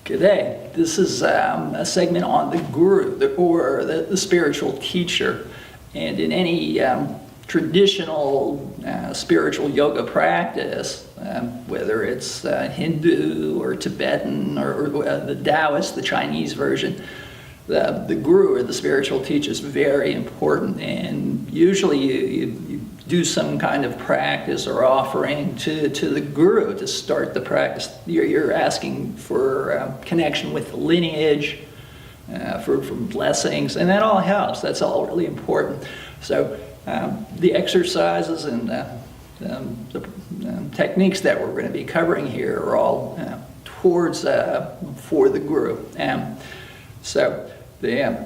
G'day. This is a segment on the guru, or the spiritual teacher. And in any traditional spiritual yoga practice, whether it's Hindu or Tibetan or the Taoist, the Chinese version, the guru or the spiritual teacher is very important. And usually you do some kind of practice or offering to the guru to start the practice. You're asking for connection with the lineage, for blessings, and that all helps. That's all really important. So the exercises and the techniques that we're going to be covering here are all towards for the guru. So the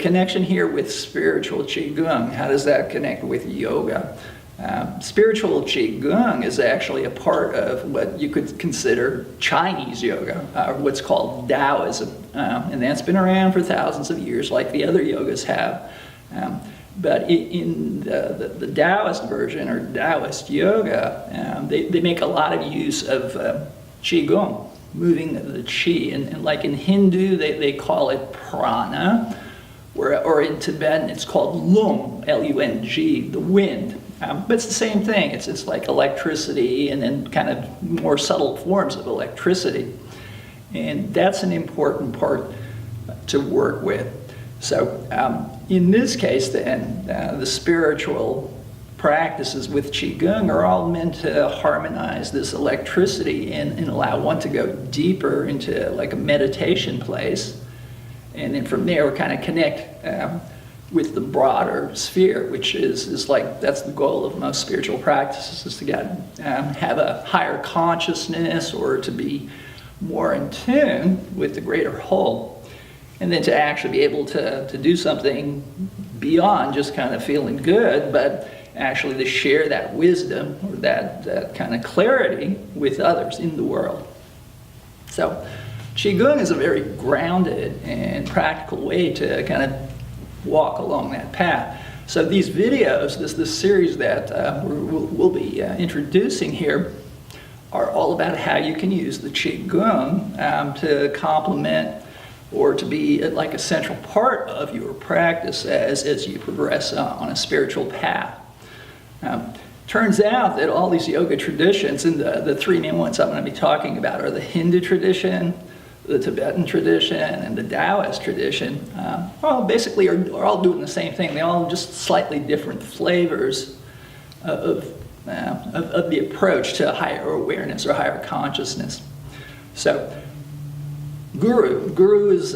connection here with spiritual Qigong, how does that connect with yoga? Spiritual Qigong is actually a part of what you could consider Chinese yoga, what's called Taoism. And that's been around for thousands of years, like the other yogas have. But in the Taoist version, or Taoist yoga, they make a lot of use of Qigong, moving the qi, and like in Hindu they call it prana, or in Tibetan it's called lung, L-U-N-G, the wind. But it's the same thing. It's like electricity and then kind of more subtle forms of electricity, and that's an important part to work with. So in this case then, the spiritual practices with Qigong are all meant to harmonize this electricity and allow one to go deeper into like a meditation place, and then from there kind of connect with the broader sphere, which is like, that's the goal of most spiritual practices, is to get have a higher consciousness, or to be more in tune with the greater whole, and then to actually be able to do something beyond just kind of feeling good, but actually to share that wisdom or that kind of clarity with others in the world. So Qigong is a very grounded and practical way to kind of walk along that path. So these videos, this series that we'll be introducing here, are all about how you can use the Qigong to complement or to be like a central part of your practice as you progress on a spiritual path. Turns out that all these yoga traditions, and the three main ones I'm going to be talking about are the Hindu tradition, the Tibetan tradition, and the Taoist tradition. Well, basically are all doing the same thing. They all just slightly different flavors of the approach to higher awareness or higher consciousness. So Guru is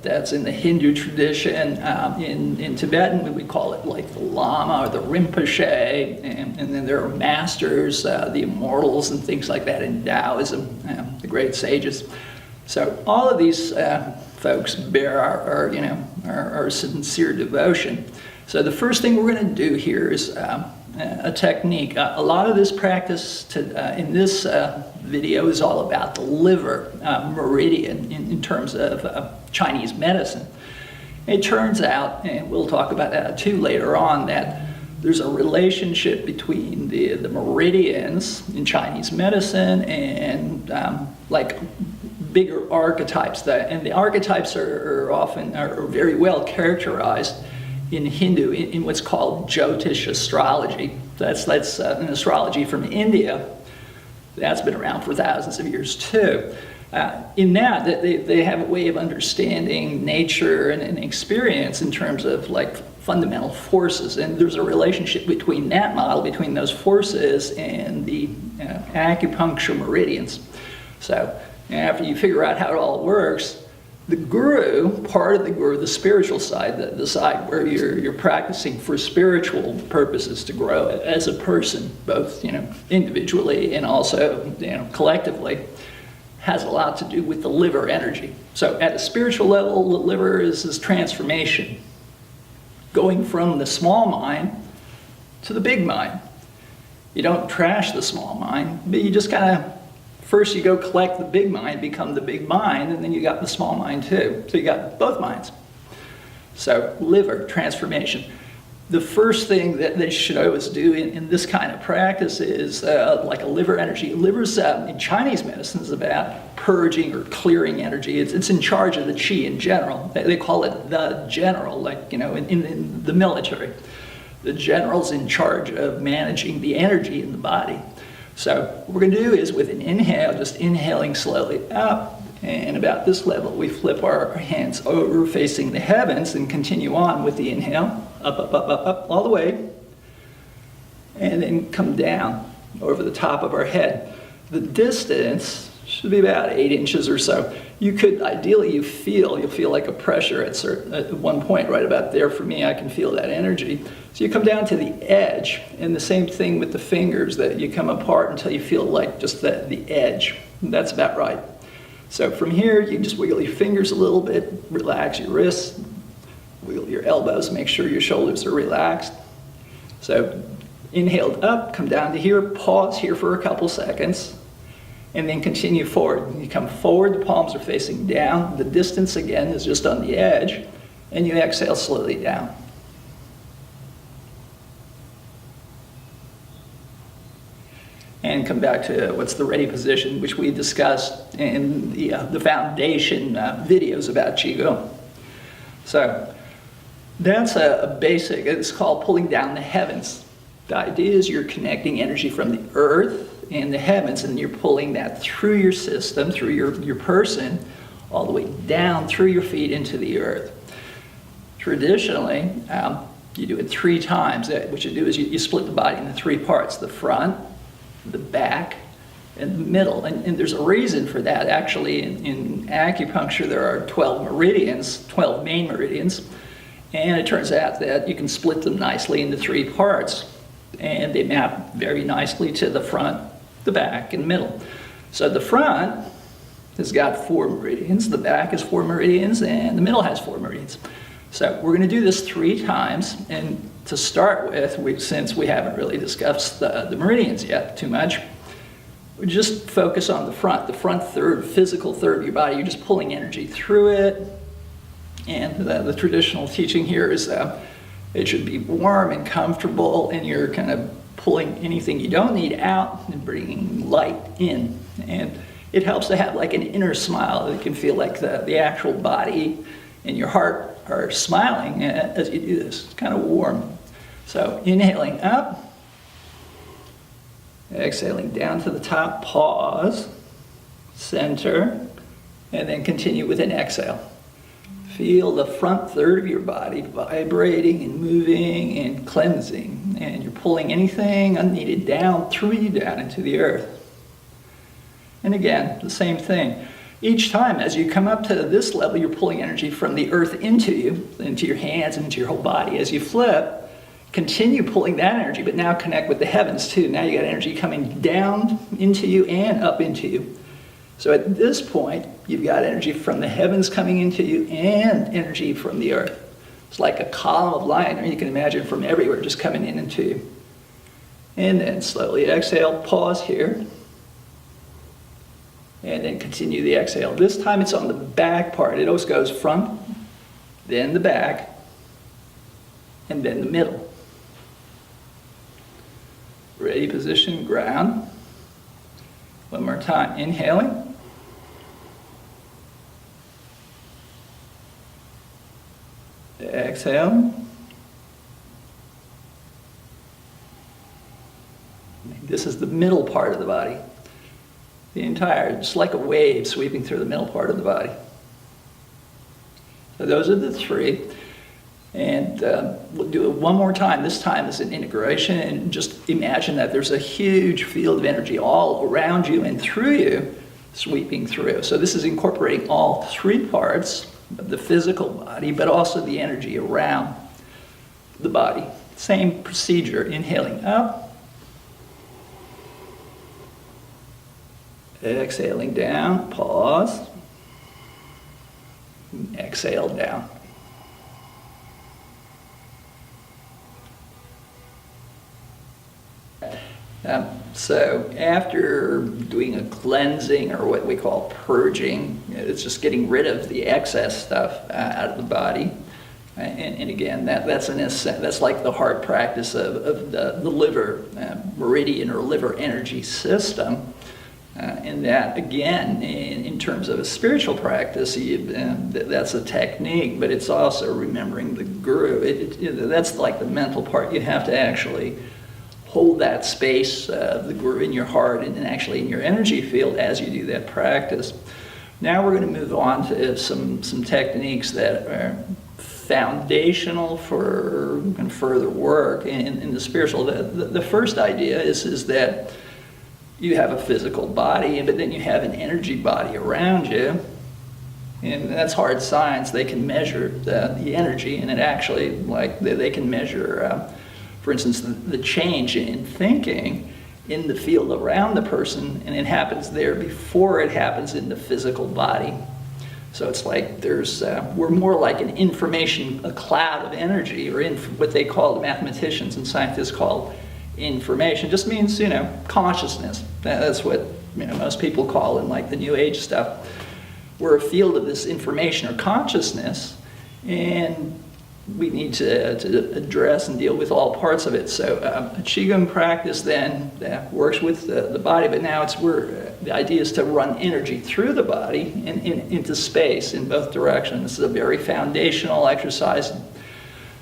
that's in the Hindu tradition. In Tibetan, we call it like the Lama or the Rinpoche, and then there are masters, the immortals, and things like that in Taoism, the great sages. So all of these folks bear our sincere devotion. So the first thing we're going to do here is a technique. A lot of this practice in this video is all about the liver meridian in terms of Chinese medicine. It turns out, and we'll talk about that too later on, that there's a relationship between the meridians in Chinese medicine and like bigger archetypes. And the archetypes are often very well characterized in Hindu in what's called Jyotish astrology. That's an astrology from India. That's been around for thousands of years too. In that they have a way of understanding nature and experience in terms of like fundamental forces, and there's a relationship between that model, between those forces, and the acupuncture meridians. So after you figure out how it all works, the guru, part of the guru, the spiritual side, the side where you're practicing for spiritual purposes to grow as a person, both individually and also collectively, has a lot to do with the liver energy. So at a spiritual level, the liver is this transformation, going from the small mind to the big mind. You don't trash the small mind, but you just kind of, first you go collect the big mind, become the big mind, and then you got the small mind too. So you got both minds. So liver transformation. the first thing that they should always do in this kind of practice is like a liver energy. Liver's in Chinese medicine is about purging or clearing energy. It's in charge of the qi in general. They call it the general, like, in the military. The general's in charge of managing the energy in the body. So what we're going to do is with an inhale, just inhaling slowly up, and about this level, we flip our hands over facing the heavens and continue on with the inhale. Up, up, up, up, up, all the way. And then come down over the top of our head. The distance should be about 8 inches or so. You could, ideally, you'll feel like a pressure at one point, right about there for me, I can feel that energy. So you come down to the edge, and the same thing with the fingers, that you come apart until you feel like just the edge. That's about right. So from here, you just wiggle your fingers a little bit, relax your wrists, wiggle your elbows, make sure your shoulders are relaxed. So inhaled up, come down to here, pause here for a couple seconds, and then continue forward. You come forward, the palms are facing down. The distance again is just on the edge, and you exhale slowly down. And come back to what's the ready position, which we discussed in the foundation videos about Qigong. So that's a basic, it's called pulling down the heavens. The idea is you're connecting energy from the earth and the heavens, and you're pulling that through your system, through your person, all the way down through your feet into the earth. Traditionally, you do it 3 times. What you do is you split the body into 3 parts: the front, the back, and the middle. And there's a reason for that. Actually, in acupuncture, there are 12 meridians, 12 main meridians. And it turns out that you can split them nicely into 3 parts. And they map very nicely to the front, the back, and middle. So the front has got 4 meridians, the back has 4 meridians, and the middle has 4 meridians. So we're going to do this 3 times. And to start with, since we haven't really discussed the meridians yet too much, we just focus on the front third, physical third of your body. You're just pulling energy through it. And the traditional teaching here is it should be warm and comfortable, and you're kind of pulling anything you don't need out and bringing light in. And it helps to have like an inner smile. You can feel like the actual body and your heart are smiling as you do this. It's kind of warm. So inhaling up, exhaling down to the top, pause, center, and then continue with an exhale. Feel the front third of your body vibrating and moving and cleansing. And you're pulling anything unneeded down through you, down into the earth. And again, the same thing. Each time as you come up to this level, you're pulling energy from the earth into you, into your hands, and into your whole body. As you flip, continue pulling that energy, but now connect with the heavens too. Now you got energy coming down into you and up into you. So at this point, you've got energy from the heavens coming into you and energy from the earth. It's like a column of light, or you can imagine from everywhere just coming in into you. And then slowly exhale, pause here. And then continue the exhale. This time it's on the back part. It always goes front, then the back, and then the middle. Ready position, ground. One more time, inhaling. Exhale. This is the middle part of the body. The entire, just like a wave sweeping through the middle part of the body. So those are the 3. And we'll do it one more time. This time is an integration, and just imagine that there's a huge field of energy all around you and through you, sweeping through. So this is incorporating all 3 parts of the physical body, but also the energy around the body. Same procedure, inhaling up, exhaling down, pause, exhale down. So after doing a cleansing, or what we call purging, it's just getting rid of the excess stuff out of the body. And again, that's like the heart practice of the liver meridian or liver energy system. And that, again, in terms of a spiritual practice, that's a technique, but it's also remembering the guru. That's like the mental part. You have to actually hold that space of the guru in your heart and actually in your energy field as you do that practice. Now we're going to move on to some techniques that are foundational for further work in the spiritual. The first idea is that you have a physical body, but then you have an energy body around you, and that's hard science. They can measure the energy, and it actually, like, they can measure, for instance, the change in thinking in the field around the person, and it happens there before it happens in the physical body. So it's like we're more like a cloud of energy, or what they call, the mathematicians and scientists call, information. Just means, consciousness. That's what most people call in like the New Age stuff. We're a field of this information or consciousness, and we need to address and deal with all parts of it. So a Qigong practice then works with the body, but now the idea is to run energy through the body and into space in both directions. This is a very foundational exercise.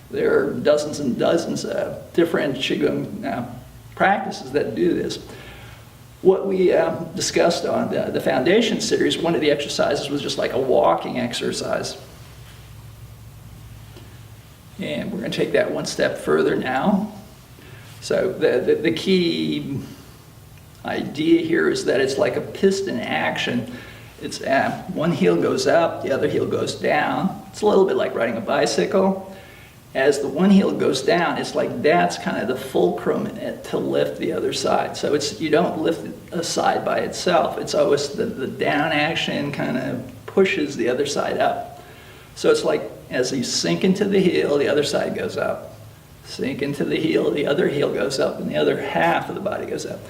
There are dozens and dozens of different Qigong practices that do this. What we discussed on the Foundation series, one of the exercises was just like a walking exercise. And we're going to take that one step further now. So the key idea here is that it's like a piston action. It's one heel goes up, the other heel goes down. It's a little bit like riding a bicycle. As the one heel goes down, it's like that's kind of the fulcrum to lift the other side. So you don't lift a side by itself. It's always the down action kind of pushes the other side up. So it's like as you sink into the heel, the other side goes up. Sink into the heel, the other heel goes up, and the other half of the body goes up.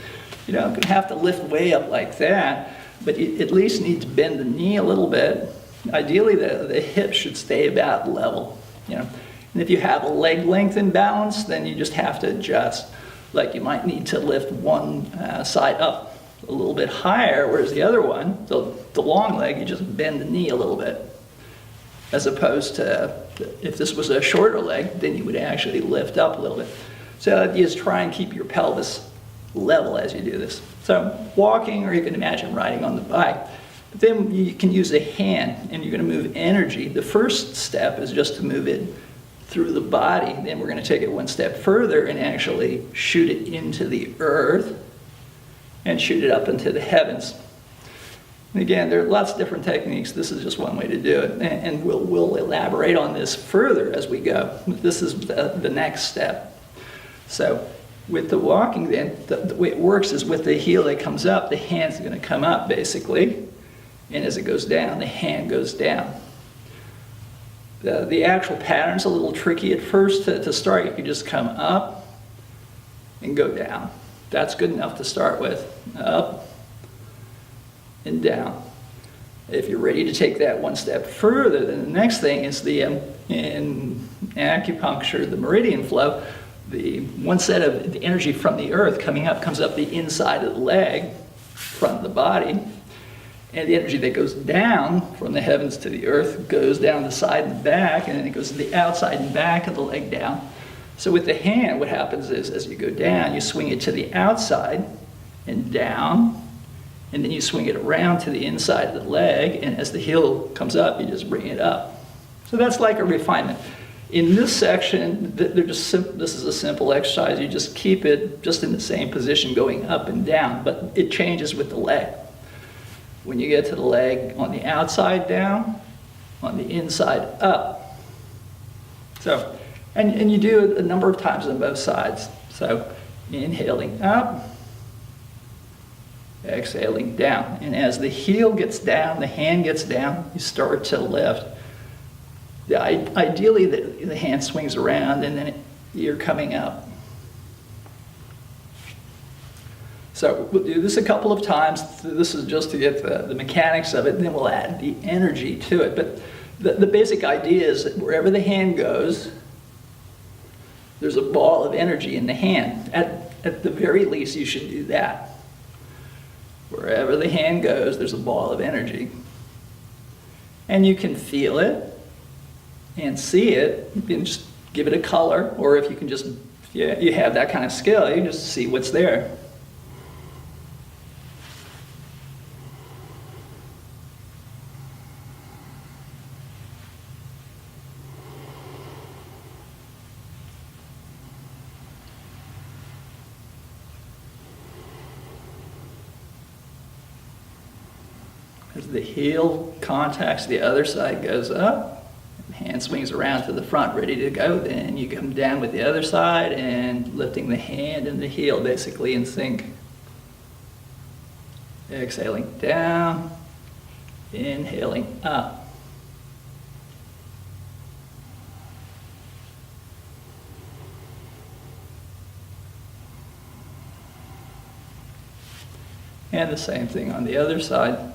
You don't have to lift way up like that, but you at least need to bend the knee a little bit. Ideally, the hips should stay about level. And if you have a leg length imbalance, then you just have to adjust. Like you might need to lift one side up a little bit higher, whereas the other one, the long leg, you just bend the knee a little bit. As opposed to, if this was a shorter leg, then you would actually lift up a little bit. So the idea is try and keep your pelvis level as you do this. So walking, or you can imagine riding on the bike. But then you can use a hand, and you're going to move energy. The first step is just to move it through the body. Then we're going to take it one step further and actually shoot it into the earth and shoot it up into the heavens. And again, there are lots of different techniques. This is just one way to do it, and we'll elaborate on this further as we go. This is the next step. So with the walking then, the way it works is with the heel that comes up, the hand's going to come up basically, and as it goes down, the hand goes down. The actual pattern's a little tricky at first to start. You can just come up and go down. That's good enough to start with. Up and down. If you're ready to take that one step further, then the next thing is in acupuncture, the meridian flow, the one set of the energy from the earth comes up the inside of the leg, front of the body, and the energy that goes down from the heavens to the earth goes down the side and back, and then it goes to the outside and back of the leg down. So with the hand, what happens is as you go down, you swing it to the outside and down, and then you swing it around to the inside of the leg, and as the heel comes up, you just bring it up. So that's like a refinement. In this section, this is a simple exercise. You just keep it just in the same position going up and down, but it changes with the leg. When you get to the leg on the outside down, on the inside up. So, and you do it a number of times on both sides. So inhaling up, exhaling down. And as the heel gets down, the hand gets down, you start to lift. Ideally, the hand swings around and then you're coming up. So we'll do this a couple of times. This is just to get the mechanics of it, and then we'll add the energy to it. But The basic idea is that wherever the hand goes, there's a ball of energy in the hand. At the very least, you should do that. Wherever the hand goes, there's a ball of energy. And you can feel it and see it. You can just give it a color, or if you can just, if you have that kind of skill, you just see what's there. As the heel contacts the other side, goes up, hand swings around to the front, ready to go. Then you come down with the other side and lifting the hand and the heel basically in sync. Exhaling down, inhaling up. And the same thing on the other side.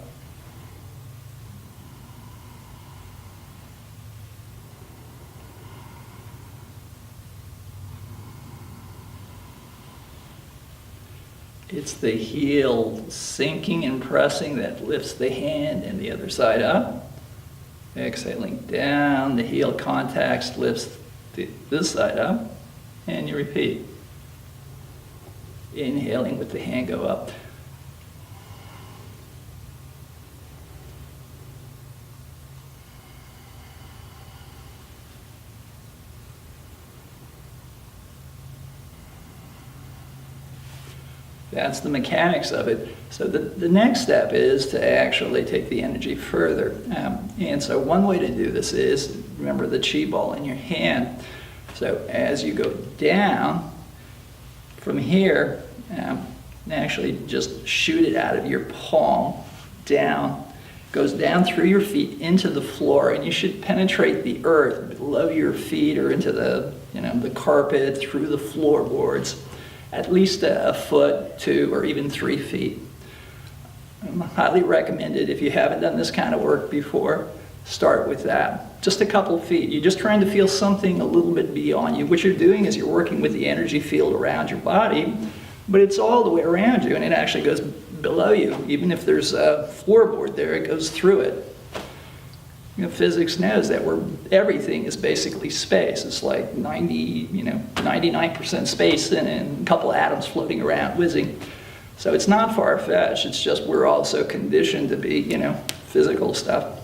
It's the heel sinking and pressing that lifts the hand and the other side up. Exhaling down, the heel contacts, lifts this side up, and you repeat. Inhaling with the hand go up. That's the mechanics of it. So the next step is to actually take the energy further. And so one way to do this is, remember the chi ball in your hand. So as you go down from here, actually just shoot it out of your palm down. Goes down through your feet into the floor, and you should penetrate the earth below your feet or into the carpet, through the floorboards. At least a foot, 2, or even 3 feet. Highly recommended if you haven't done this kind of work before, start with that. Just a couple of feet. You're just trying to feel something a little bit beyond you. What you're doing is you're working with the energy field around your body, but it's all the way around you, and it actually goes below you. Even if there's a floorboard there, it goes through it. Physics knows that everything is basically space. It's like 99% space and a couple atoms floating around, whizzing. So it's not far-fetched. It's just we're also conditioned to be, physical stuff.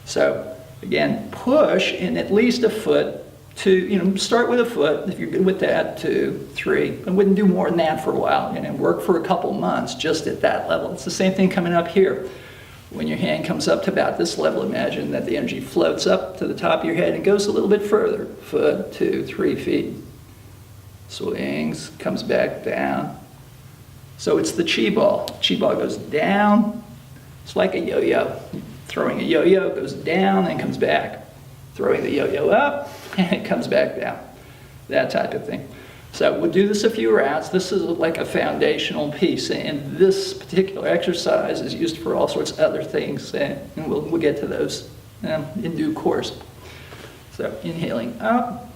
So again, push in at least a foot to, start with a foot. If you're good with that, 2, 3. I wouldn't do more than that for a while. Work for a couple months just at that level. It's the same thing coming up here. When your hand comes up to about this level, imagine that the energy floats up to the top of your head and goes a little bit further. Foot, 2, 3 feet. Swings, comes back down. So it's the chi ball. Chi ball goes down. It's like a yo-yo. Throwing a yo-yo, goes down and comes back. Throwing the yo-yo up and it comes back down. That type of thing. So we'll do this a few rounds. This is like a foundational piece, and this particular exercise is used for all sorts of other things, and we'll get to those in due course. So inhaling up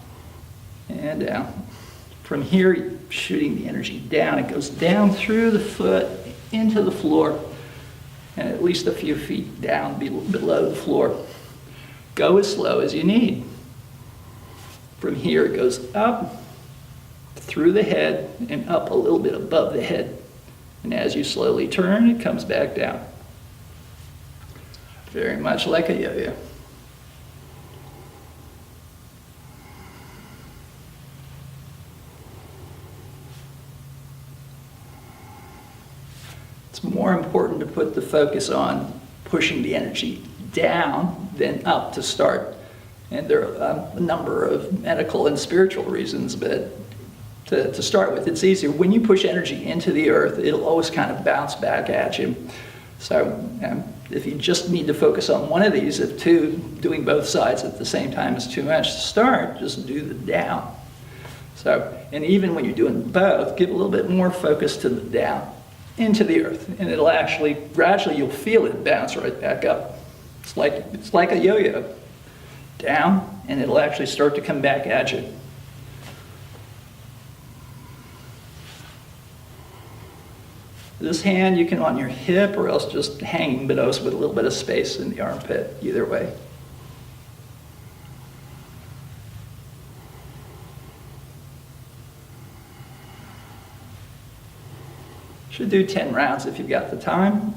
and down. From here, shooting the energy down. It goes down through the foot into the floor, and at least a few feet down below the floor. Go as slow as you need. From here, it goes up, through the head, and up a little bit above the head. And as you slowly turn, it comes back down. Very much like a yo-yo. It's more important to put the focus on pushing the energy down than up to start. And there are a number of medical and spiritual reasons, but to start with, it's easier. When you push energy into the earth, it'll always kind of bounce back at you. So if you just need to focus on one of these, if doing both sides at the same time is too much to start, just do the down. So, and even when you're doing both, give a little bit more focus to the down, into the earth, and it'll actually, gradually you'll feel it bounce right back up. It's like a yo-yo. down, and it'll actually start to come back at you. This hand you can on your hip or else just hanging, but also with a little bit of space in the armpit, either way. Should do 10 rounds if you've got the time.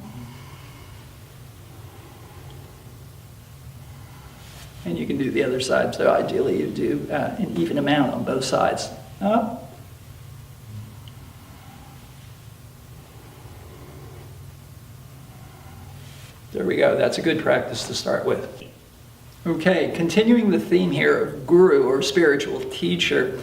And you can do the other side, so ideally you do an even amount on both sides. Up. There we go, that's a good practice to start with. Okay, continuing the theme here of guru or spiritual teacher,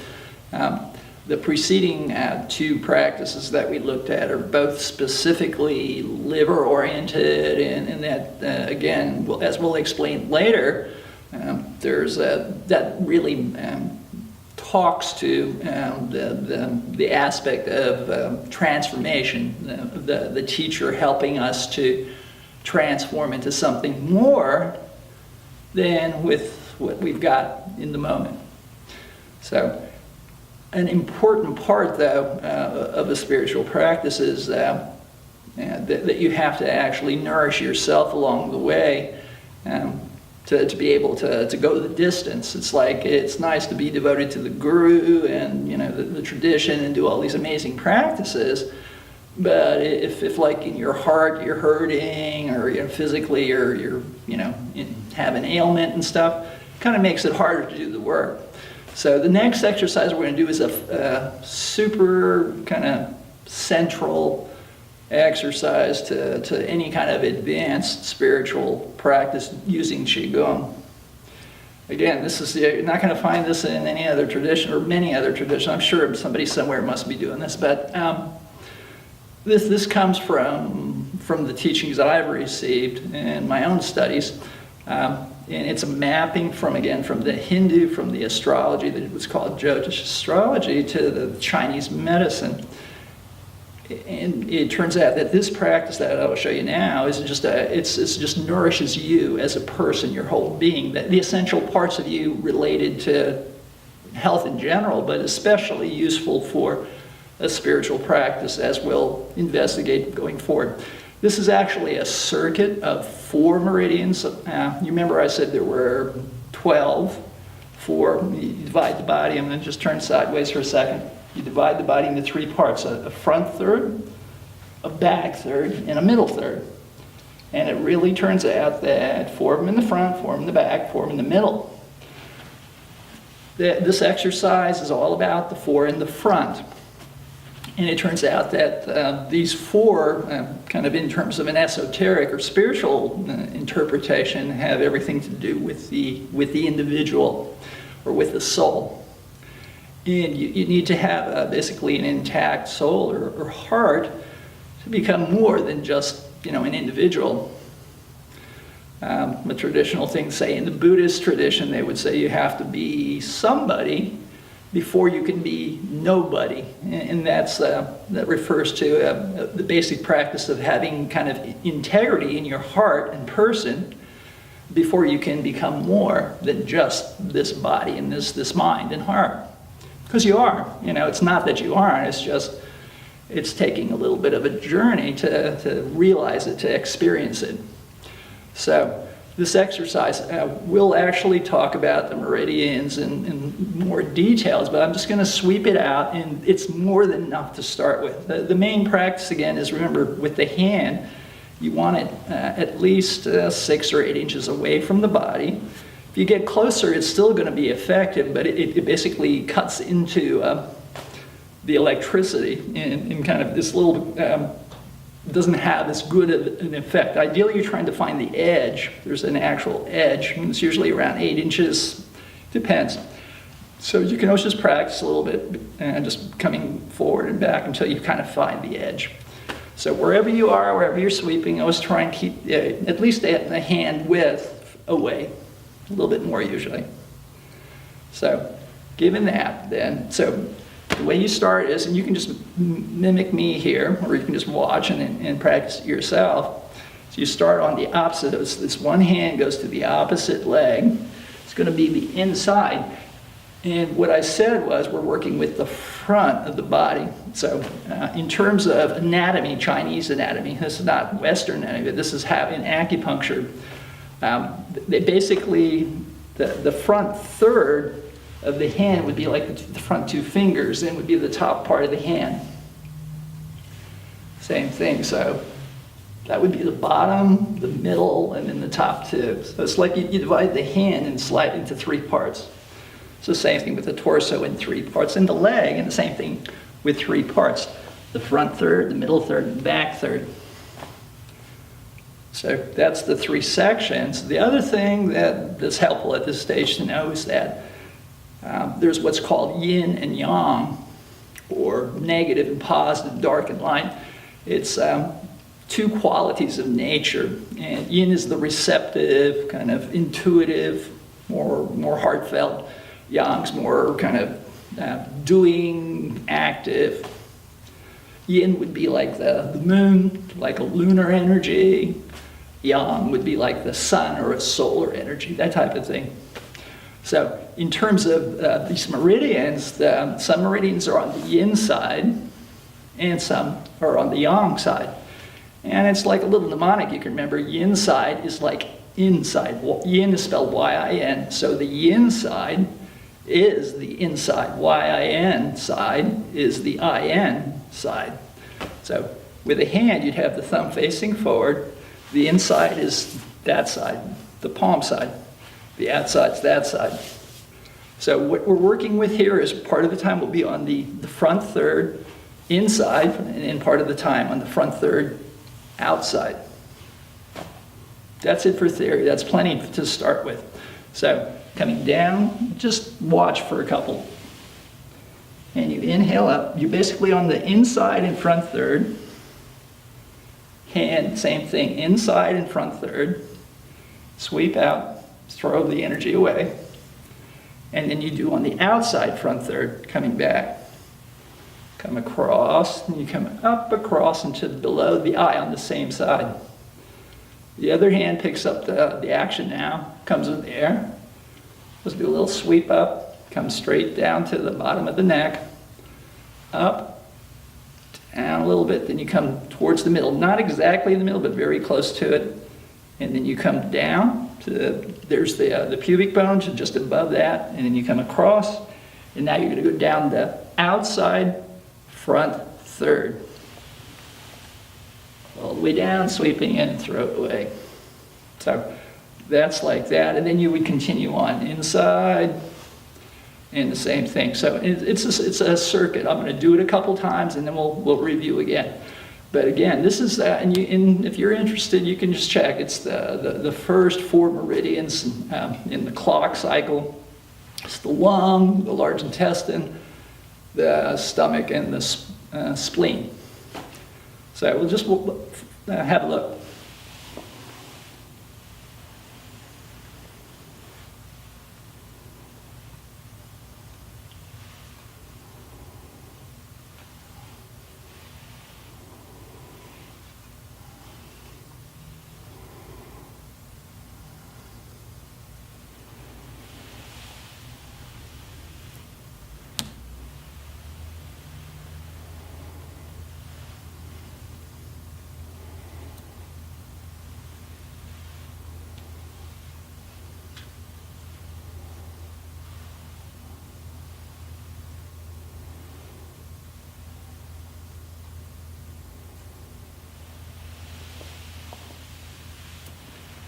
the preceding two practices that we looked at are both specifically liver-oriented, and that, again, as we'll explain later, there's that really talks to the aspect of transformation, the teacher helping us to transform into something more than with what we've got in the moment. So an important part, though, of a spiritual practice is that you have to actually nourish yourself along the way to be able to go the distance. It's like, it's nice to be devoted to the guru and the tradition and do all these amazing practices, but if like in your heart you're hurting, or physically, or you're have an ailment and stuff, it kind of makes it harder to do the work. So the next exercise we're going to do is a super kind of central exercise to any kind of advanced spiritual practice using Qigong. Again, you're not going to find this in any other tradition or many other traditions. I'm sure somebody somewhere must be doing this, but this comes from the teachings that I've received in my own studies. And it's a mapping from the Hindu, from the astrology that was called Jyotish astrology, to the Chinese medicine. And it turns out that this practice that I will show you now is just just nourishes you as a person, your whole being, the essential parts of you related to health in general, but especially useful for a spiritual practice, as we'll investigate going forward. This is actually a circuit of 4 meridians. You remember I said there were 12. 4, you divide the body. I'm going to just turn sideways for a second. You divide the body into 3 parts, a front third, a back third, and a middle third. And it really turns out that 4 of them in the front, 4 of them in the back, 4 of them in the middle. This exercise is all about the 4 in the front. And it turns out that these 4, kind of in terms of an esoteric or spiritual interpretation, have everything to do with the individual or with the soul. And you need to have basically an intact soul or heart to become more than just an individual. The traditional things say in the Buddhist tradition, they would say you have to be somebody before you can be nobody, and that refers to the basic practice of having kind of integrity in your heart and person before you can become more than just this body and this mind and heart. Because you are, it's not that you aren't, it's taking a little bit of a journey to realize it, to experience it. So this exercise, we'll actually talk about the meridians in more details, but I'm just going to sweep it out, and it's more than enough to start with. The main practice, again, is, remember, with the hand, you want it at least 6 or 8 inches away from the body. If you get closer, it's still going to be effective, but it basically cuts into the electricity in kind of this little... doesn't have as good of an effect. Ideally, you're trying to find the edge. There's an actual edge. It's usually around 8 inches. Depends. So you can always just practice a little bit and just coming forward and back until you kind of find the edge. So wherever you are, wherever you're sweeping, always try and keep at least the hand width away. A little bit more usually. So given that then, so the way you start is, and you can just mimic me here, or you can just watch and practice it yourself. So you start on the opposite. This one hand goes to the opposite leg. It's going to be the inside. And what I said was we're working with the front of the body. So in terms of anatomy, Chinese anatomy, this is not Western anatomy, this is how in acupuncture, they basically, the front third of the hand would be like the front two fingers and would be the top part of the hand. Same thing, so that would be the bottom, the middle, and then the top two. So it's like you divide the hand and slide into three parts. It's the same thing with the torso in three parts, and the leg, and the same thing with three parts. The front third, the middle third, and the back third. So that's the three sections. The other thing that's helpful at this stage to know is that there's what's called yin and yang, or negative and positive, dark and light. It's two qualities of nature. And yin is the receptive, kind of intuitive, more heartfelt. Yang's more kind of doing, active. Yin would be like the moon, like a lunar energy. Yang would be like the sun or a solar energy, that type of thing. So in terms of these meridians, some meridians are on the yin side and some are on the yang side. And it's like a little mnemonic you can remember. Yin side is like inside. Yin is spelled Y-I-N. So the yin side is the inside. Y-I-N side is the I-N side. So with a hand, you'd have the thumb facing forward. The inside is that side, the palm side. The outside's that side. So what we're working with here is part of the time will be on the front third inside, and part of the time on the front third outside. That's it for theory. That's plenty to start with. So coming down, just watch for a couple. And you inhale up. You're basically on the inside and front third. Hand, same thing, inside and front third. Sweep out, throw the energy away. And then you do on the outside front third, coming back. Come across, and you come up across into below the eye on the same side. The other hand picks up the action now, comes in the air. Let's do a little sweep up, come straight down to the bottom of the neck, up, down a little bit, then you come towards the middle, not exactly in the middle, but very close to it. And then you come down to, there's the pubic bone just above that, and then you come across, and now you're going to go down the outside front third. All the way down, sweeping in, and throw it away. So that's like that, and then you would continue on inside, and the same thing. So it's a circuit. I'm going to do it a couple times, and then we'll review again. But again, this is that, and if you're interested, you can just check. It's the first four meridians in the clock cycle. It's the lung, the large intestine, the stomach, and the spleen. So we'll just have a look.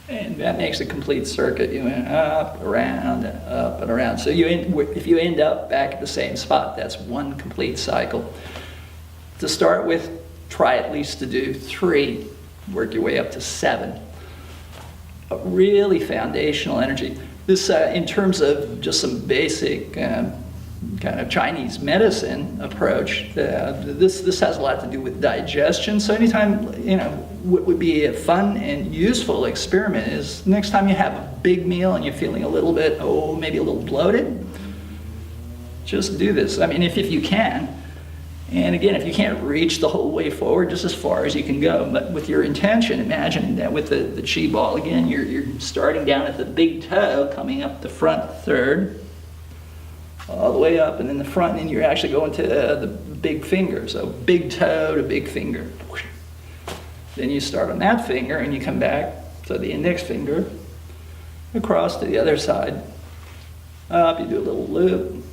And that makes a complete circuit. You went up, around, up, and around. So if you end up back at the same spot, that's one complete cycle. To start with, try at least to do 3. Work your way up to 7. A really foundational energy. This, in terms of just some basic kind of Chinese medicine approach, this has a lot to do with digestion. So anytime, what would be a fun and useful experiment is next time you have a big meal and you're feeling a little bit, maybe a little bloated, just do this. I mean, if you can. And again, if you can't reach the whole way forward, just as far as you can go. But with your intention, imagine that with the chi ball, again, you're starting down at the big toe, coming up the front third, all the way up, and then the front, and then you're actually going to the big finger. So big toe to big finger. Then you start on that finger, and you come back to the index finger, across to the other side. Up, you do a little loop.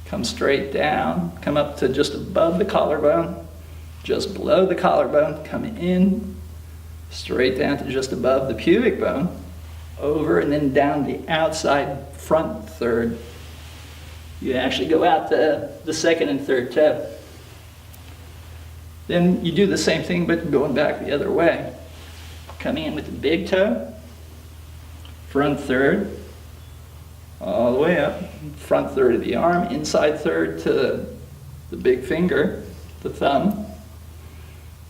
Come straight down, come up to just above the collarbone, just below the collarbone, come in, straight down to just above the pubic bone, over and then down the outside front third. You actually go out the second and third toe. Then you do the same thing, but going back the other way. Coming in with the big toe, front third, all the way up, front third of the arm, inside third to the big finger, the thumb.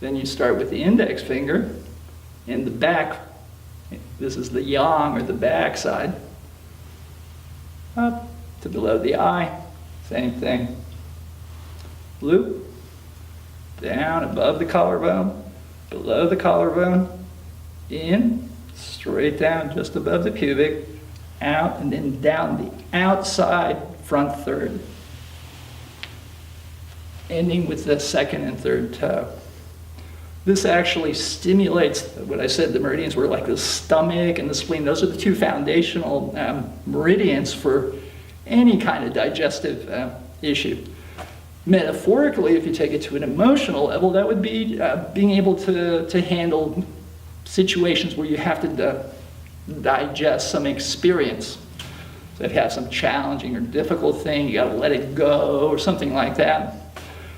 Then you start with the index finger in the back. This is the yang, or the back side. Up to below the eye, same thing. Loop, down above the collarbone, below the collarbone, in, straight down just above the pubic, out, and then down the outside front third, ending with the second and third toe. This actually stimulates what I said, the meridians were like the stomach and the spleen. Those are the two foundational meridians for any kind of digestive issue. Metaphorically, if you take it to an emotional level, that would be being able to handle situations where you have to digest some experience. So if you have some challenging or difficult thing, you got to let it go or something like that.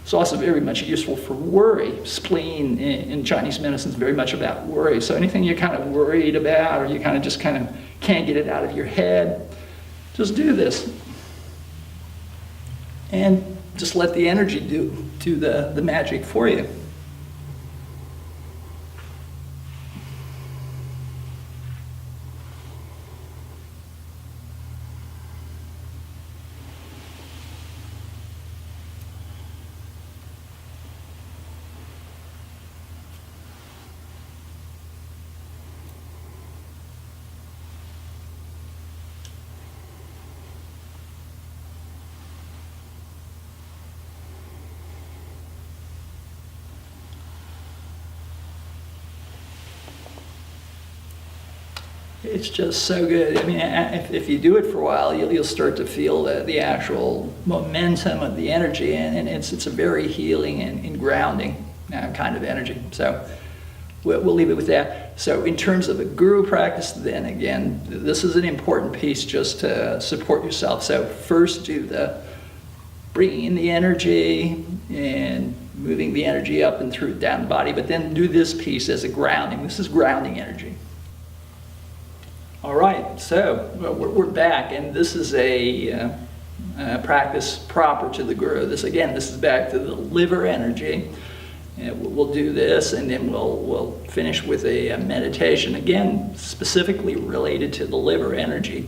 It's also very much useful for worry. Spleen in Chinese medicine is very much about worry. So anything you're kind of worried about, or you kind of can't get it out of your head, just do this. And just let the energy do the magic for you. It's just so good. I mean, if you do it for a while, you'll start to feel the actual momentum of the energy, and it's a very healing and grounding kind of energy. So we'll leave it with that. So in terms of a guru practice, then again, this is an important piece just to support yourself. So first do the bringing in the energy and moving the energy up and through down the body, but then do this piece as a grounding. This is grounding energy. All right, so we're back, and this is a practice proper to the guru. This is back to the liver energy. And we'll do this, and then we'll finish with a meditation, again, specifically related to the liver energy.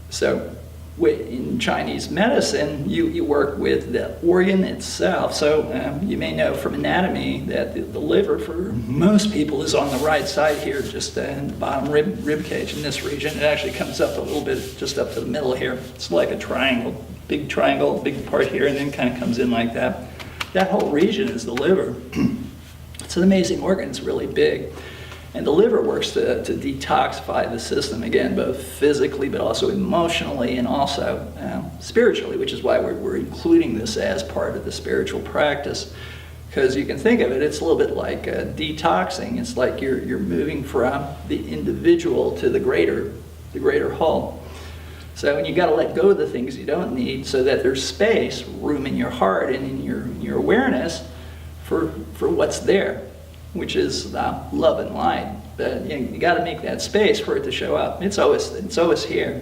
So in Chinese medicine, you work with the organ itself. So you may know from anatomy that the liver for most people is on the right side here, just in the bottom rib cage in this region. It actually comes up a little bit, just up to the middle here. It's like a triangle, big part here, and then kind of comes in like that. That whole region is the liver. It's an amazing organ. It's really big. And the liver works to detoxify the system, again, both physically, but also emotionally, and also spiritually, which is why we're including this as part of the spiritual practice. Because you can think of it, it's a little bit like detoxing. It's like you're moving from the individual to the greater whole. So, and you got to let go of the things you don't need, so that there's space, room in your heart and in your awareness for what's there, which is love and light. But you got to make that space for it to show up. It's always here.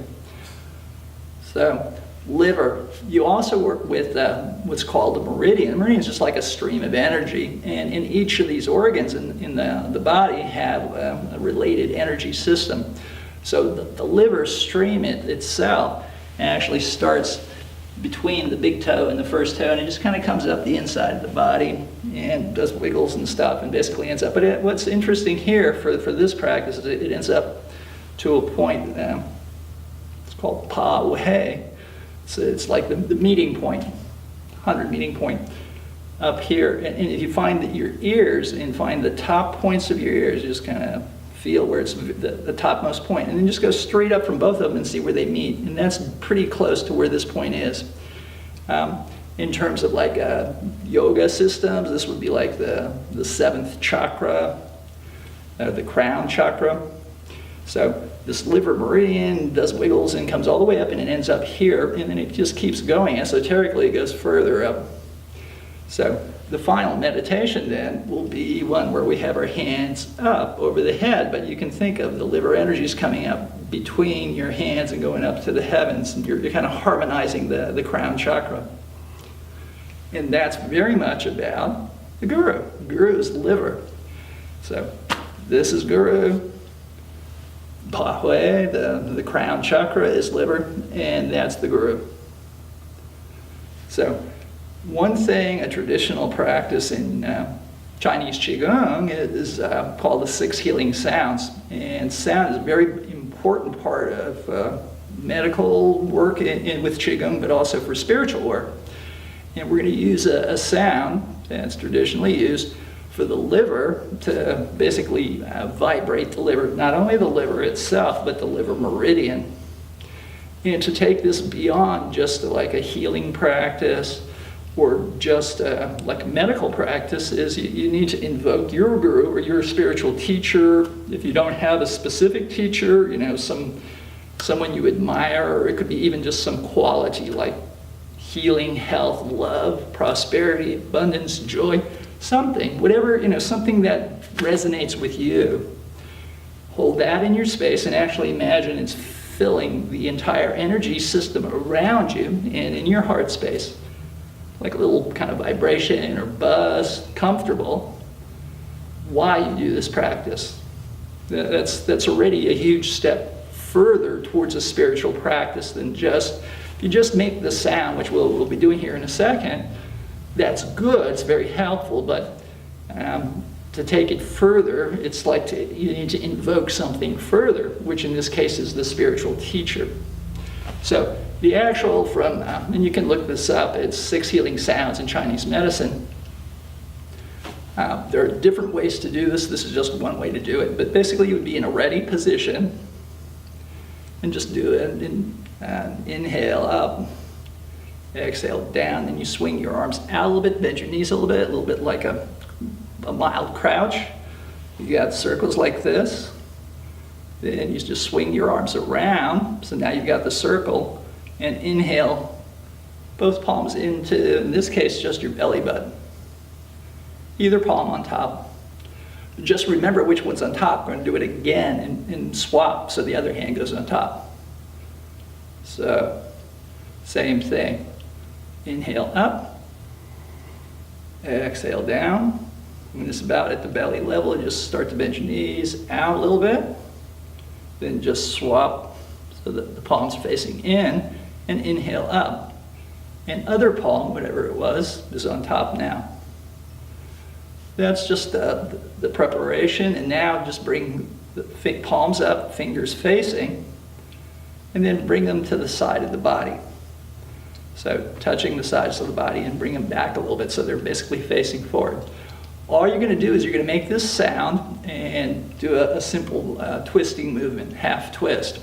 So, liver. You also work with what's called a meridian. A meridian is just like a stream of energy, and in each of these organs in the body have a related energy system. So the liver stream itself actually starts between the big toe and the first toe, and it just kind of comes up the inside of the body and does wiggles and stuff and basically ends up. But what's interesting here for this practice is it ends up to a point, it's called Pa Wei. So it's like the meeting point, 100 meeting point up here. And if you find that your ears and find the top points of your ears, just kind of feel where it's the topmost point, and then just go straight up from both of them and see where they meet. And that's pretty close to where this point is. In terms of like yoga systems, this would be like the seventh chakra, the crown chakra. So this liver meridian does wiggles and comes all the way up and it ends up here, and then it just keeps going. Esoterically, it goes further up. So the final meditation then will be one where we have our hands up over the head, but you can think of the liver energies coming up between your hands and going up to the heavens, and you're kind of harmonizing the crown chakra. And that's very much about the guru. Guru is liver. So this is guru. Pa Wei, the crown chakra, is liver, and that's the guru. So one thing, a traditional practice in Chinese Qigong is called the 6 healing sounds. And sound is a very important part of medical work with Qigong, but also for spiritual work. And we're going to use a sound that's traditionally used for the liver to basically vibrate the liver, not only the liver itself, but the liver meridian. And to take this beyond just like a healing practice or just like a medical practice is you need to invoke your guru or your spiritual teacher. If you don't have a specific teacher, you know, someone you admire, or it could be even just some quality like healing, health, love, prosperity, abundance, joy, something, whatever, you know, something that resonates with you. Hold that in your space and actually imagine it's filling the entire energy system around you and in your heart space. Like a little kind of vibration or buzz, comfortable, while you do this practice. That's already a huge step further towards a spiritual practice than just, if you just make the sound, which we'll be doing here in a second, that's good, it's very helpful, but to take it further, it's like you need to invoke something further, which in this case is the spiritual teacher. So the actual and you can look this up, it's 6 healing sounds in Chinese medicine. There are different ways to do this. This is just one way to do it. But basically you would be in a ready position and just do it. Inhale up, exhale down, and you swing your arms out a little bit, bend your knees a little bit like a mild crouch. You got circles like this. Then you just swing your arms around. So now you've got the circle. And inhale both palms into, in this case, just your belly button. Either palm on top. Just remember which one's on top. We're going to do it again and swap so the other hand goes on top. So, same thing. Inhale up. Exhale down. When it's about at the belly level, just start to bend your knees out a little bit. Then just swap so that the palm's facing in, and inhale up. And other palm, whatever it was, is on top now. That's just the preparation, and now just bring the palms up, fingers facing, and then bring them to the side of the body. So touching the sides of the body and bring them back a little bit so they're basically facing forward. All you're going to do is you're going to make this sound and do a simple twisting movement, half twist.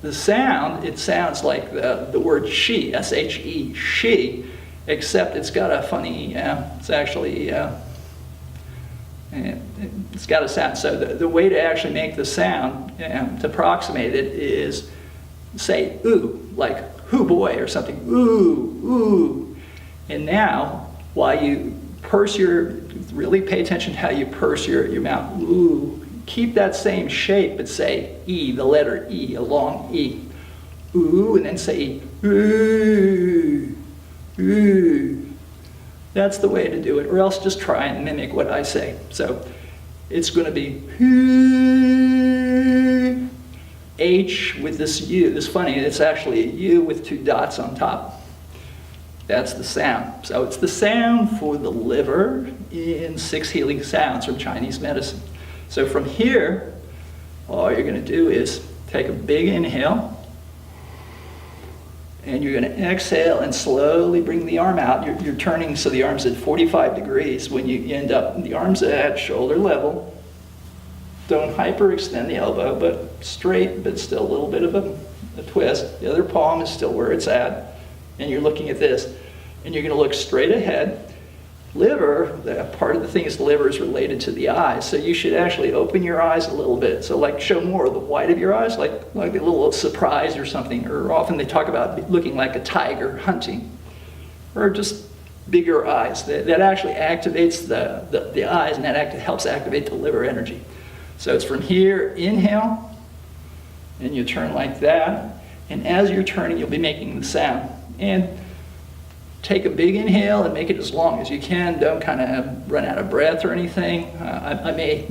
The sound, it sounds like the word she, S-H-E, she, except it's got a funny, it's actually, it's got a sound. So the way to actually make the sound, to approximate it, is say ooh, like hoo boy or something, ooh, ooh. And now, while you really pay attention to how you purse your mouth, ooh. Keep that same shape, but say E, the letter E, a long E. Ooh, and then say ooh, ooh. That's the way to do it, or else just try and mimic what I say. So it's going to be ooh, H with this U. It's funny, it's actually a U with 2 dots on top. That's the sound. So it's the sound for the liver in 6 healing sounds from Chinese medicine. So from here, all you're going to do is take a big inhale, and you're going to exhale and slowly bring the arm out. You're turning so the arm's at 45 degrees. When you end up, the arm's at shoulder level. Don't hyperextend the elbow, but straight, but still a little bit of a twist. The other palm is still where it's at, and you're looking at this. And you're going to look straight ahead. Liver, part of the thing is the liver is related to the eyes, so you should actually open your eyes a little bit. So like show more of the white of your eyes, like a little surprise or something. Or often they talk about looking like a tiger hunting, or just bigger eyes. That actually activates the eyes, and that helps activate the liver energy. So it's from here, inhale, and you turn like that. And as you're turning, you'll be making the sound. And take a big inhale and make it as long as you can. Don't kind of run out of breath or anything. I may,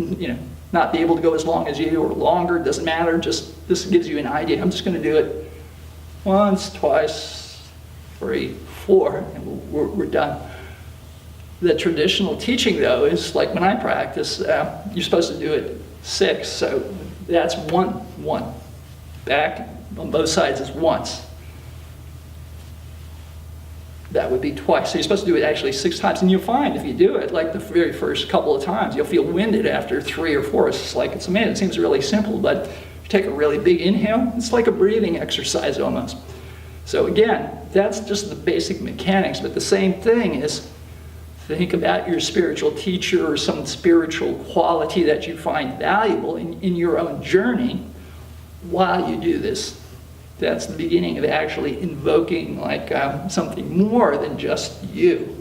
not be able to go as long as you or longer. It doesn't matter. Just this gives you an idea. I'm just going to do it once, twice, 3, 4, and we're done. The traditional teaching, though, is like when I practice, you're supposed to do it 6. So that's 1. Back on both sides is once. That would be twice. So you're supposed to do it actually 6 times. And you'll find if you do it, like the very first couple of times, you'll feel winded after 3 or 4. It's amazing. It seems really simple, but if you take a really big inhale, it's like a breathing exercise almost. So again, that's just the basic mechanics. But the same thing is, think about your spiritual teacher or some spiritual quality that you find valuable in your own journey while you do this. That's the beginning of actually invoking like something more than just you.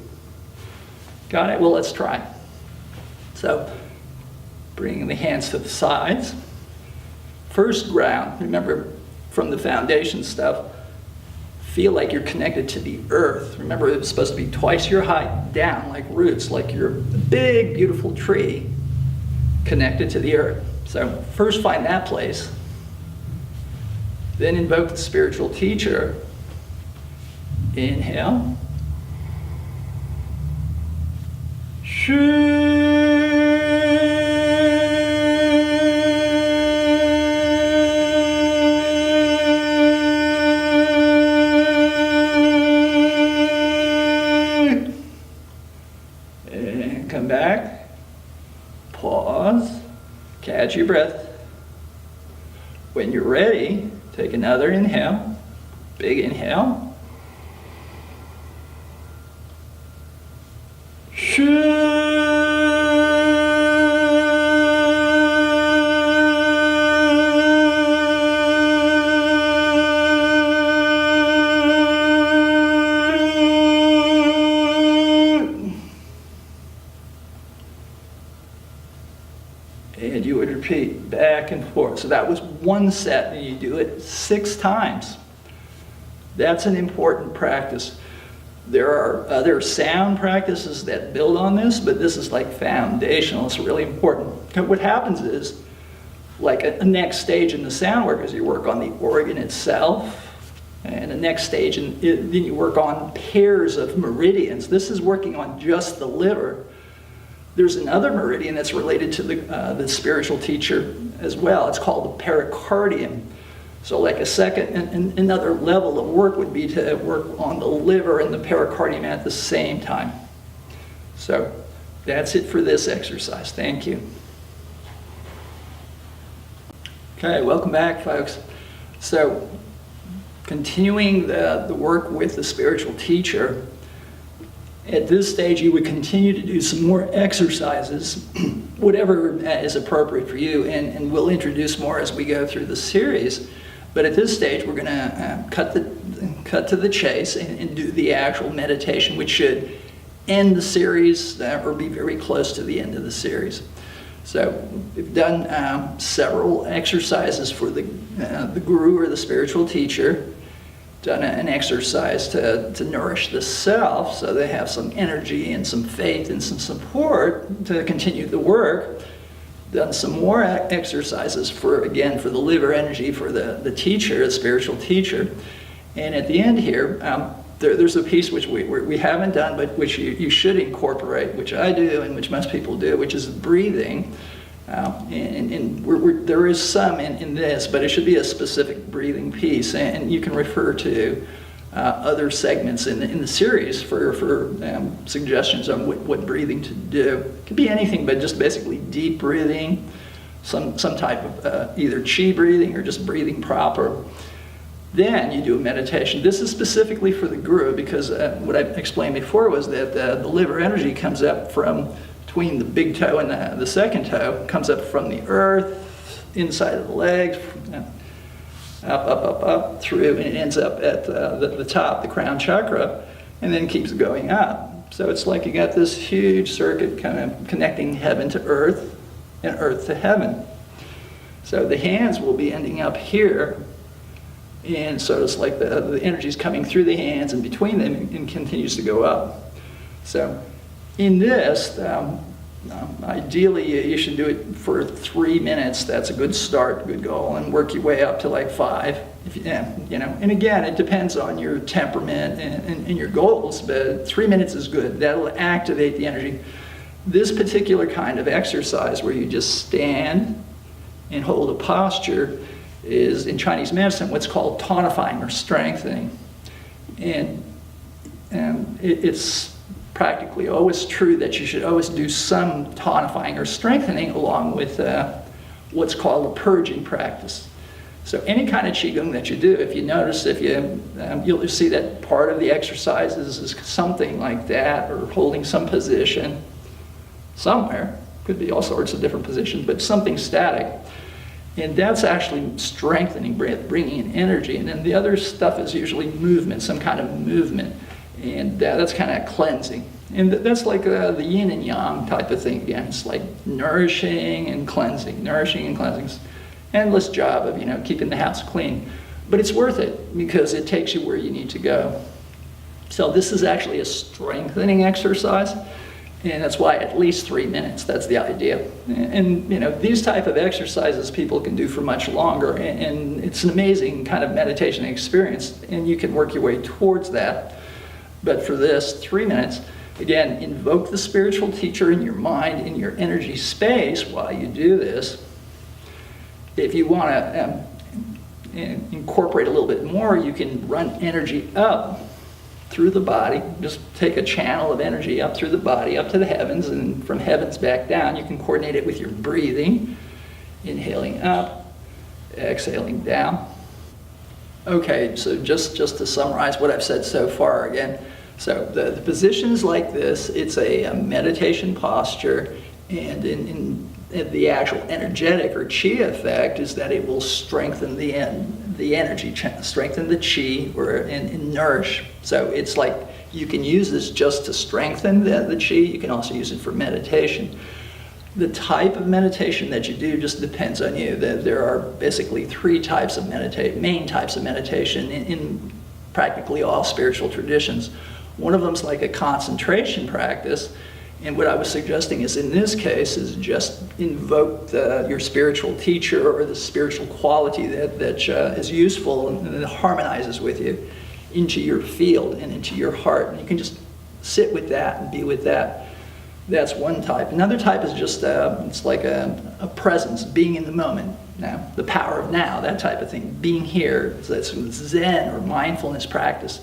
Got it? Well, let's try. So, bringing the hands to the sides. First ground, remember from the foundation stuff, feel like you're connected to the earth. Remember, it's supposed to be twice your height down, like roots, like you're a big, beautiful tree connected to the earth. So, first find that place. Then invoke the spiritual teacher. Inhale. And come back. Pause. Catch your breath. When you're ready, take another inhale, big inhale. And you would repeat back and forth. So that was 1 set, and you do it 6 times. That's an important practice. There are other sound practices that build on this, but this is like foundational. It's really important. What happens is, like a next stage in the sound work is you work on the organ itself, and the next stage, and then you work on pairs of meridians. This is working on just the liver. There's another meridian that's related to the spiritual teacher as well. It's called the pericardium. So like another level of work would be to work on the liver and the pericardium at the same time. So that's it for this exercise. Thank you. Okay, welcome back, folks. So continuing the work with the spiritual teacher, at this stage you would continue to do some more exercises, whatever is appropriate for you, and we'll introduce more as we go through the series. But at this stage, we're going to cut to the chase and do the actual meditation, which should end the series or be very close to the end of the series. So we've done several exercises for the guru or the spiritual teacher, done an exercise to nourish the self so they have some energy and some faith and some support to continue the work. Done some more exercises for the liver energy for the teacher, the spiritual teacher. And at the end here, there's a piece which we haven't done, but which you should incorporate, which I do and which most people do, which is breathing. There is some in this, but it should be a specific breathing piece, and you can refer to other segments in the series for suggestions on what breathing to do. It could be anything, but just basically deep breathing, some type of either chi breathing or just breathing proper. Then you do a meditation. This is specifically for the guru, because what I explained before was that the liver energy comes up from between the big toe and the second toe, comes up from the earth, inside of the legs, up, through, and it ends up at the top, the crown chakra, and then keeps going up. So it's like you got this huge circuit kind of connecting heaven to earth and earth to heaven. So the hands will be ending up here, and so it's like the energy is coming through the hands and between them and continues to go up. So in this, ideally you should do it for 3 minutes. That's a good start, good goal, and work your way up to like 5. And again, it depends on your temperament and your goals, but 3 minutes is good. That'll activate the energy. This particular kind of exercise where you just stand and hold a posture is, in Chinese medicine, what's called tonifying or strengthening. And it's practically always true that you should always do some tonifying or strengthening along with what's called a purging practice. So any kind of Qigong that you do, if you notice, you'll see that part of the exercises is something like that, or holding some position somewhere. Could be all sorts of different positions, but something static. And that's actually strengthening, bringing in energy. And then the other stuff is usually movement, some kind of movement. And that's kind of cleansing. And that's like the yin and yang type of thing. Again, it's like nourishing and cleansing, nourishing and cleansing. Endless job of, keeping the house clean. But it's worth it because it takes you where you need to go. So this is actually a strengthening exercise. And that's why at least 3 minutes, that's the idea. And these type of exercises people can do for much longer, and it's an amazing kind of meditation experience, and you can work your way towards that. But for this, 3 minutes, again, invoke the spiritual teacher in your mind, in your energy space while you do this. If you want to incorporate a little bit more, you can run energy up through the body. Just take a channel of energy up through the body, up to the heavens, and from heavens back down. You can coordinate it with your breathing, inhaling up, exhaling down. Okay, so just to summarize what I've said so far again. So the position is like this. It's a meditation posture, and in the actual energetic or chi effect is that it will strengthen the energy, strengthen the chi, and nourish. So it's like you can use this just to strengthen the chi. You can also use it for meditation. The type of meditation that you do just depends on you. There are basically 3 types of main types of meditation in practically all spiritual traditions. One of them is like a concentration practice. And what I was suggesting is, in this case, is just invoke your spiritual teacher or the spiritual quality that is useful and that harmonizes with you into your field and into your heart. And you can just sit with that and be with that. That's one type. Another type is just, it's like a presence, being in the moment. Now, the power of now, that type of thing, being here. So that's Zen or mindfulness practice.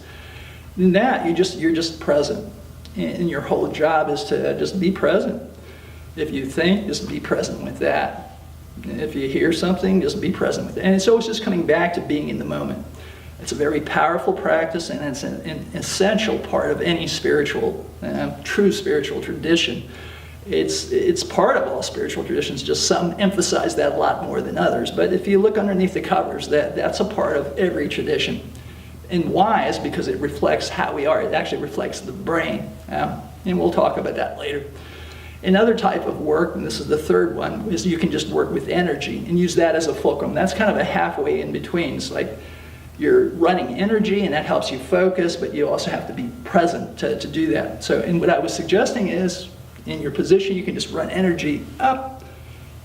In that, you're just present. And your whole job is to just be present. If you think, just be present with that. If you hear something, just be present with it. And it's always just coming back to being in the moment. It's a very powerful practice, and it's an essential part of any true spiritual tradition. It's part of all spiritual traditions, just some emphasize that a lot more than others. But if you look underneath the covers, that's a part of every tradition. And why is because it reflects how we are. It actually reflects the brain. And we'll talk about that later. Another type of work, and this is the third one, is you can just work with energy and use that as a fulcrum. That's kind of a halfway in between. It's like you're running energy, and that helps you focus, but you also have to be present to do that. So, and what I was suggesting is, in your position, you can just run energy up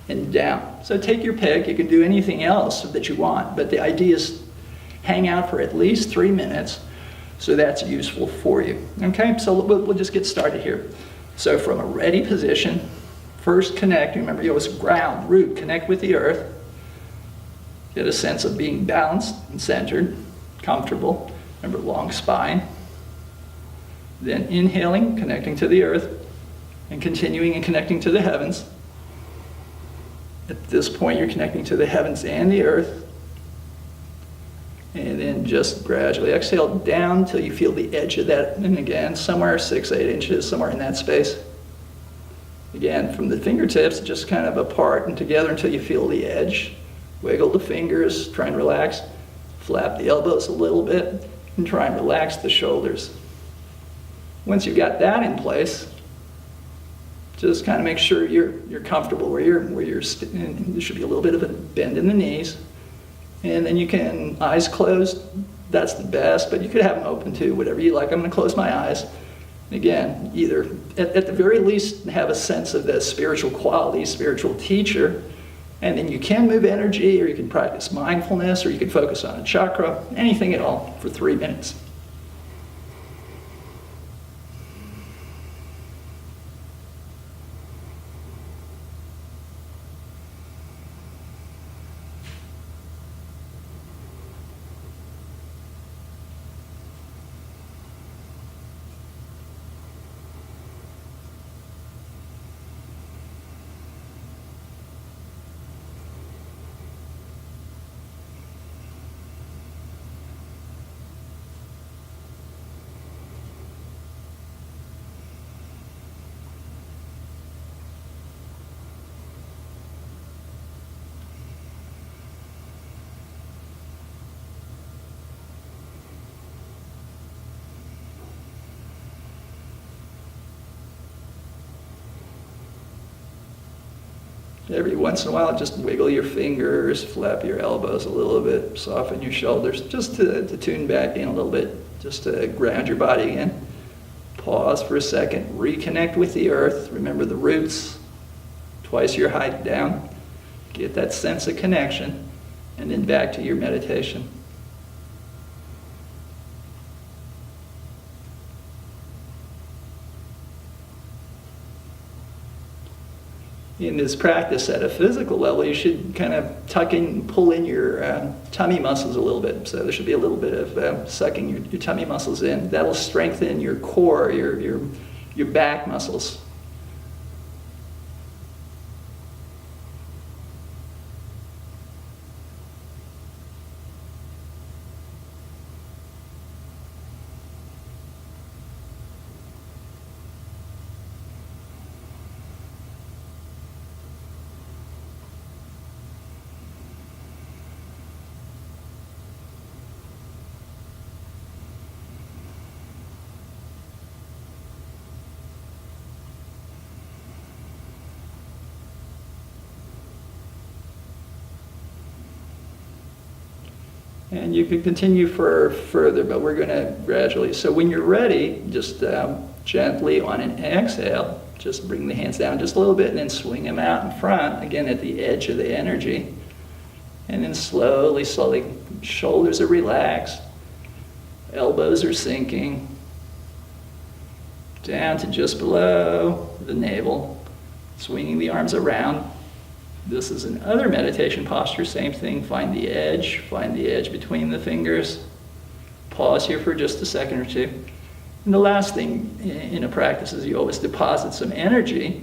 and down. So take your pick. You can do anything else that you want, but the idea is hang out for at least 3 minutes, So that's useful for you. Okay, so we'll just get started here. So from a ready position, first connect. Remember, you always ground, root, connect with the earth. Get a sense of being balanced and centered, comfortable. Remember, long spine. Then inhaling, connecting to the earth, and continuing and connecting to the heavens. At this point, you're connecting to the heavens and the earth. And then just gradually exhale down until you feel the edge of that. And again, somewhere 6-8 inches, somewhere in that space. Again, from the fingertips, just kind of apart and together until you feel the edge. Wiggle the fingers, try and relax. Flap the elbows a little bit, and try and relax the shoulders. Once you've got that in place, just kind of make sure you're comfortable where you're there should be a little bit of a bend in the knees. And then you can, eyes closed, that's the best, but you could have them open too, whatever you like. I'm going to close my eyes. Again, either at the very least have a sense of the spiritual quality, spiritual teacher, and then you can move energy, or you can practice mindfulness, or you can focus on a chakra, anything at all for 3 minutes. Every once in a while, just wiggle your fingers, flap your elbows a little bit, soften your shoulders, just to tune back in a little bit, just to ground your body again. Pause for a second, reconnect with the earth. Remember the roots, twice your height down. Get that sense of connection, and then back to your meditation. In this practice at a physical level, you should kind of pull in your tummy muscles a little bit. So there should be a little bit of sucking your tummy muscles in. That'll strengthen your core, your back muscles. And you can continue for further, but we're going to gradually. So when you're ready, just gently on an exhale, just bring the hands down just a little bit and then swing them out in front, again at the edge of the energy. And then slowly, shoulders are relaxed, elbows are sinking, down to just below the navel, swinging the arms around. This is another meditation posture, same thing, find the edge between the fingers. Pause here for just a second or two. And the last thing in a practice is you always deposit some energy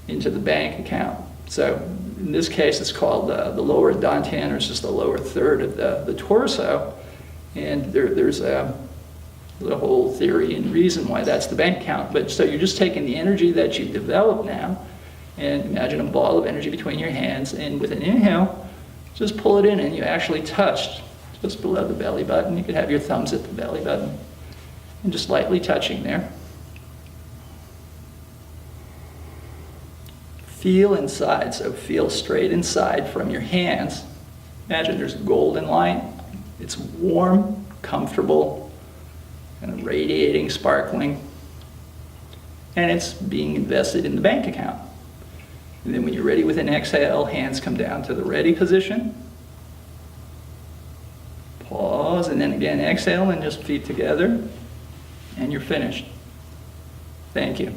into the bank account. So in this case, it's called the lower dantian, or it's just the lower third of the torso. And there's a whole theory and reason why that's the bank account. But so you're just taking the energy that you've developed now, and imagine a ball of energy between your hands, and with an inhale, just pull it in, and you actually touched just below the belly button. You could have your thumbs at the belly button, and just lightly touching there. Feel inside, so feel straight inside from your hands. Imagine there's golden light. It's warm, comfortable, kind of radiating, sparkling, and it's being invested in the bank account. And then when you're ready with an exhale, hands come down to the ready position. Pause. pause, and then again exhale and just feet together, and you're finished. Thank you.